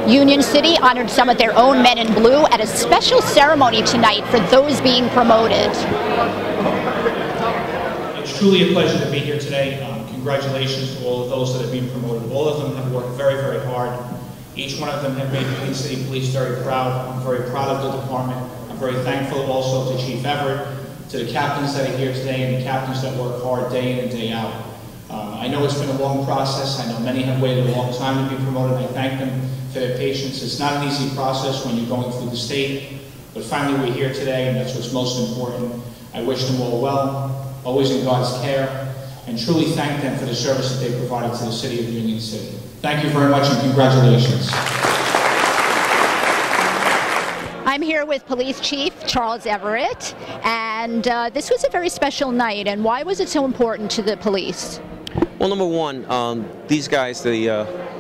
Union City honored some of their own men in blue at a special ceremony tonight for those being promoted. It's truly a pleasure to be here today. Congratulations to all of those that have been promoted. All of them have worked very, very hard. Each one of them have made Queen City Police very proud. I'm very proud of the department. I'm very thankful also to Chief Everett, to the captains that are here today, and the captains that work hard day in and day out. I know it's been a long process. I know many have waited a long time to be promoted. I thank them for their patience. It's not an easy process when you're going through the state, but finally we're here today, and that's what's most important. I wish them all well, always in God's care, and truly thank them for the service that they provided to the city of Union City. Thank you very much, and congratulations. I'm here with Police Chief Charles Everett, and this was a very special night. And why was it so important to the police? Well, number one, these guys, the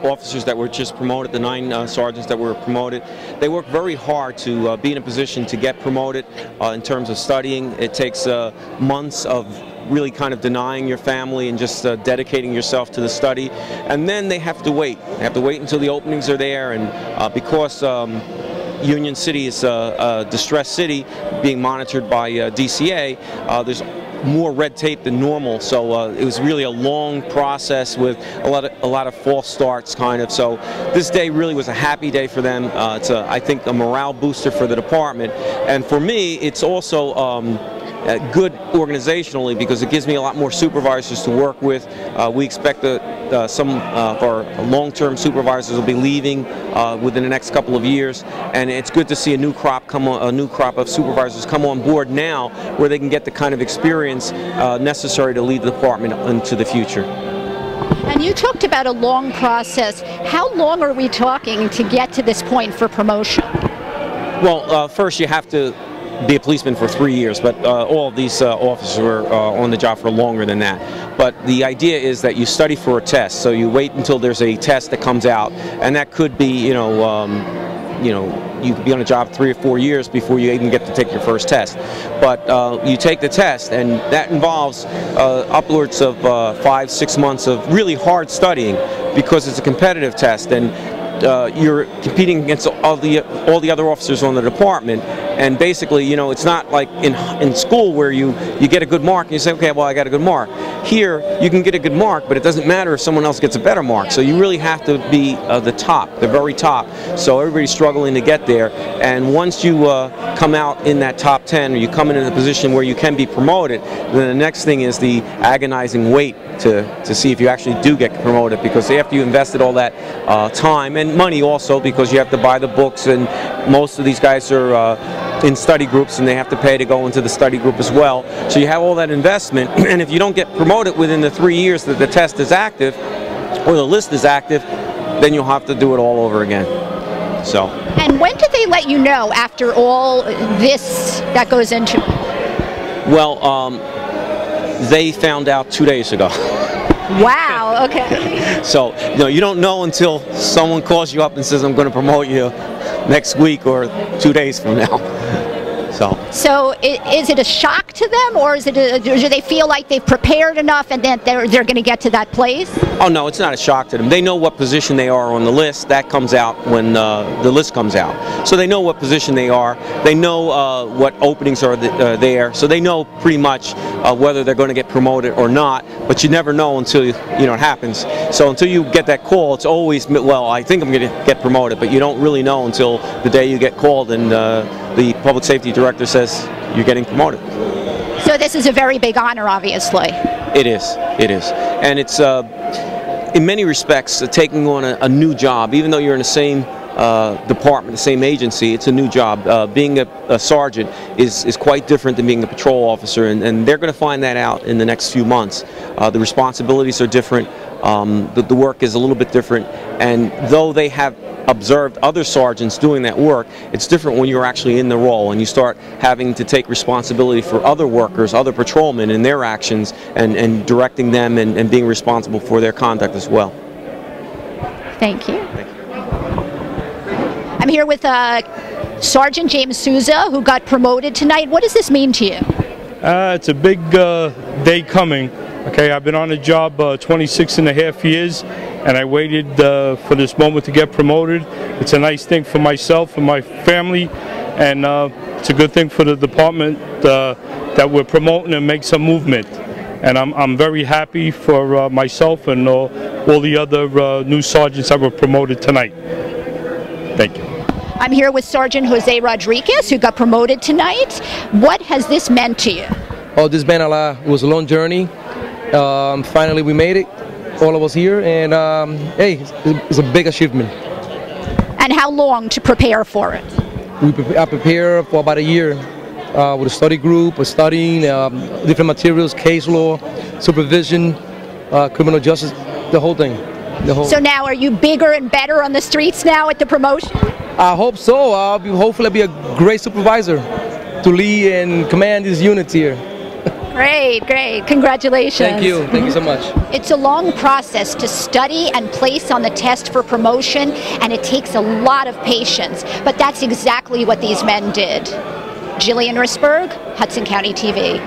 officers that were just promoted, the 9 sergeants that were promoted, they worked very hard to be in a position to get promoted in terms of studying. It takes months of really kind of denying your family and just dedicating yourself to the study. And then they have to wait. They have to wait until the openings are there, and because Union City is a distressed city being monitored by DCA, there's more red tape than normal, so it was really a long process with a lot of false starts, kind of. So this day really was a happy day for them. It's I think a morale booster for the department, and for me it's also good organizationally because it gives me a lot more supervisors to work with. We expect that some of our long-term supervisors will be leaving within the next couple of years, and it's good to see a new crop of supervisors come on board now, where they can get the kind of experience necessary to lead the department into the future. And you talked about a long process. How long are we talking to get to this point for promotion? Well, first you have to be a policeman for 3 years, but all of these officers were on the job for longer than that. But the idea is that you study for a test, so you wait until there's a test that comes out, and that could be, you could be on a job 3 or 4 years before you even get to take your first test. But you take the test, and that involves upwards of 5-6 months of really hard studying, because it's a competitive test, and you're competing against all the other officers on the department. And basically, you know, it's not like in school where you get a good mark and you say, okay, well, I got a good mark. Here, you can get a good mark, but it doesn't matter if someone else gets a better mark. So you really have to be the top, the very top. So everybody's struggling to get there. And once you come out in that top 10, or you come in a position where you can be promoted, then the next thing is the agonizing wait to see if you actually do get promoted, because after you invested all that time and money also, because you have to buy the books, and most of these guys are in study groups, and they have to pay to go into the study group as well. So you have all that investment, and if you don't get promoted within the 3 years that the test is active, or the list is active, then you'll have to do it all over again. So. And when did they let you know after all this that goes into it? Well, they found out 2 days ago. Wow, okay. So, you don't know until someone calls you up and says, I'm going to promote you next week or 2 days from now. So is it a shock to them, or is it do they feel like they've prepared enough and that they're going to get to that place? Oh no, it's not a shock to them. They know what position they are on the list. That comes out when the list comes out. So they know what position they are. They know what openings are there. So they know pretty much whether they're going to get promoted or not. But you never know until it happens. So until you get that call, it's always, well, I think I'm going to get promoted, but you don't really know until the day you get called and the public safety director says you're getting promoted. So this is a very big honor, obviously. It is. It is. And it's, in many respects, taking on a new job. Even though you're in the same department, the same agency, it's a new job. Being a sergeant is quite different than being a patrol officer, and they're going to find that out in the next few months. The responsibilities are different. The work is a little bit different, and though they have observed other sergeants doing that work, it's different when you're actually in the role and you start having to take responsibility for other workers, other patrolmen and their actions, and directing them and being responsible for their conduct as well. Thank you. I'm here with Sergeant James Souza, who got promoted tonight. What does this mean to you? It's a big day coming. Okay, I've been on the job 26 and a half years, and I waited for this moment to get promoted. It's a nice thing for myself and my family, and it's a good thing for the department that we're promoting and make some movement. And I'm very happy for myself and all the other new sergeants that were promoted tonight. Thank you. I'm here with Sergeant Jose Rodriguez, who got promoted tonight. What has this meant to you? Oh, this meant a lot. It was a long journey. Finally, we made it, all of us here, and hey, it's a big achievement. And how long to prepare for it? I prepared for about a year with a study group, studying different materials, case law, supervision, criminal justice, the whole thing. So now, are you bigger and better on the streets now at the promotion? I hope so. Hopefully I'll be a great supervisor to lead and command these units here. Great, great. Congratulations. Thank you so much. It's a long process to study and place on the test for promotion, and it takes a lot of patience, but that's exactly what these men did. Jillian Risberg, Hudson County TV.